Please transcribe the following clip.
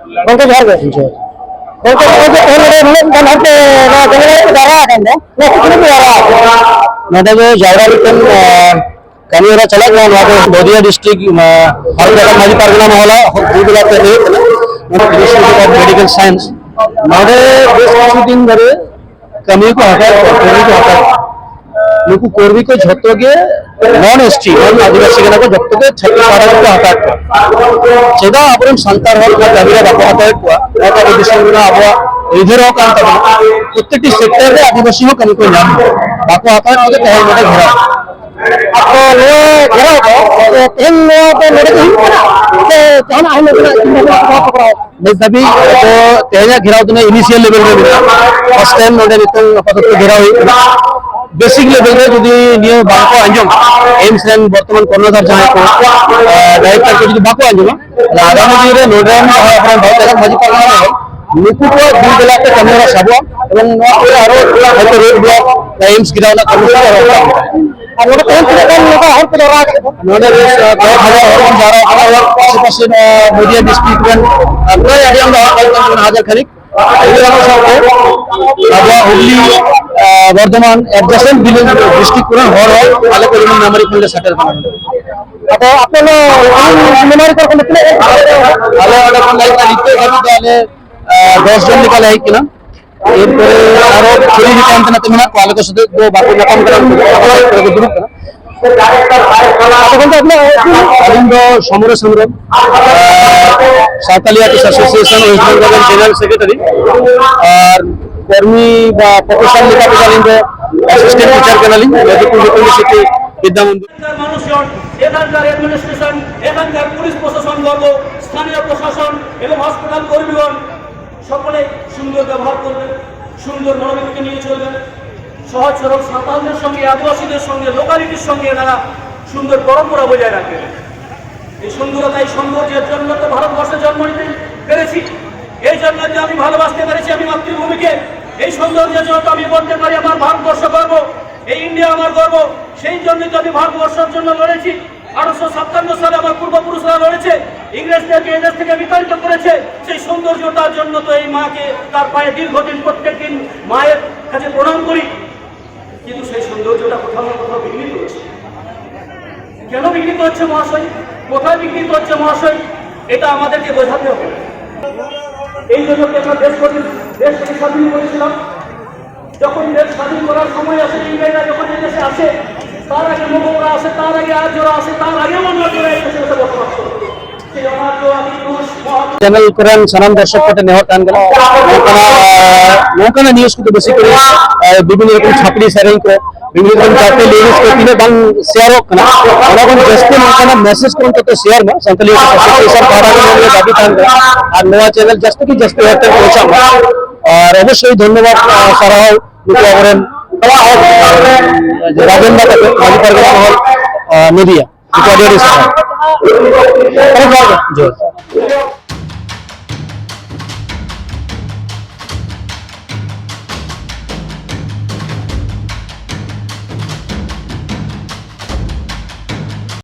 Bangka Jahar ke? Bangka Jahar kami orang celak dengan waktu Bodia District Harga Maji Pargana Mahala Hubula Teh Institute of Medical Science Nade this shooting करे kami ko hata nuku korbi ko jhotto ke non ST non आदिवासी के ना को जत्तो के 36 को हटा चेदा अपन संतार हल का दाबिरा बाको हटा को ना का डिस्ट्रिक्ट ना अब इधर हो काम तब प्रत्येक सेक्टर रे आदिवासी हो कमी को नाम बाको हटा को कहे मोटे घेरा तो ये घेरा को इन पे मेरे को के तहन आई लोग बस तभी तो तेजा घेराव तो इनिशियल लेवल में मिला फर्स्ट टाइम नोडे नितंग पदक घेराव बेसिक लेवल में যদি নিয়ে বাকো আঞ্জম এইমস রেন বর্তমান কর্ণধার জানাই কো ডাইরেক্টর কে যদি বাকো আঞ্জম আগামী দিনে নোড্রাম আপনার ভারতের মাঝি পালন হয় নুকু কো দুই বেলাতে ক্যামেরা সাবো এবং আরো হয়তো রোড ব্লক এইমস গিরাওনা কর্মসূচি হবে আর ওটা কোন কোন লোক হর করে রাখে নোডে 10,000 যারা আমার আশেপাশে মিডিয়া ডিস্ট্রিক্ট প্রায় আইডিয়াম 1000 খানিক এগুলো সাথে আবহাওয়া হুগলি বর্ধমান অ্যাডজাসেন্ট ডিস্ট্রিক্ট পুরো হর হয় আলো পরিমাণ মেমোরি ফিল্ডে সেটেল বানানো আচ্ছা আপনারা মেমোরি করে কিনে আলো অর্ডার কোন লাইন লিখতে হবে তাহলে 10 জন নিকালে হয় কিনা এরপরে আরো ফ্রি রিটার্ন না তুমি না কোয়ালিটি সাথে দো বাকি রকম করে গ্রুপ না সমর সংগ্রাম Santali artist association West Bengal general secretary আর কর্মী বা প্রফেসর লেখাপড়ালিং অ্যাসিস্ট্যান্ট টিচার কেনালিং মেদিনীপুর ইউনিভার্সিটি বিদ্যামন্দির মানুষজন এখানকার অ্যাডমিনিস্ট্রেশন এখানকার পুলিশ প্রশাসন বর্গ স্থানীয় প্রশাসন এবং হসপিটাল কর্মীগণ সকলে সুন্দর ব্যবহার করবেন সুন্দর মনোনীতিকে নিয়ে চলবেন সহজ সরল সাঁওতালদের সঙ্গে আদিবাসীদের সঙ্গে লোকালিটির সঙ্গে এনারা সুন্দর পরম্পরা বজায় রাখবেন এই সুন্দরতা এই সৌন্দর্যের জন্য তো ভারতবর্ষে জন্ম নিতে পেরেছি এই জন্য যে আমি ভালোবাসতে পেরেছি আমি মাতৃভূমিকে এই সৌন্দর্যের জন্য আমি বলতে পারি আমার ভারতবর্ষ গর্ব এই ইন্ডিয়া আমার গর্ব সেই জন্যই তো আমি ভারতবর্ষের জন্য লড়েছি 1857 সালে আমার পূর্বপুরুষরা লড়েছে ইংরেজদেরকে এদেশ থেকে বিতাড়িত করেছে সেই সৌন্দর্যতার জন্য তো এই মাকে তার পায়ে দীর্ঘদিন প্রত্যেকদিন মায়ের কাছে প্রণাম করি কিন্তু সেই সৌন্দর্যটা কোথাও না কোথাও বিঘ্নিত হচ্ছে কেন বিঘ্নিত হচ্ছে মহাশয় কোথায় বিঘ্নিত হচ্ছে মহাশয় এটা আমাদেরকে বোঝাতে হবে এই জন্য আমরা দেশকে স্বাধীন করেছিলাম যখন দেশ স্বাধীন করার সময় আসে ইংরেজরা যখন এই দেশে আসে তার আগে মোগলরা আসে তার আগে আর্যরা আসে তার আগে অন্যরা এই দেশে বসবাস করে চ্যানেল করেন সানাম দর্শক কোটে নেহ টান গেল নৌকানা নিউজ को বেশি করে বিভিন্ন রকম ছাপড়ি সেরিং को বিভিন্ন রকম চাপে লিরিক্স को তিনে বাং শেয়ার কনা ওরা কোন জেস্টে নৌকানা মেসেজ করুন তো শেয়ার না সাঁওতালি অ্যাসোসিয়েশন পাড়া के দাবি টান আর নয়া চ্যানেল জাস্ট কি জাস্ট হতে পৌঁছা আর অবশ্যই ধন্যবাদ সারাও নিতে করেন রাজেন্দ্র মাঝি পারগনা মহল মিডিয়া রিকর্ডার হিসেবে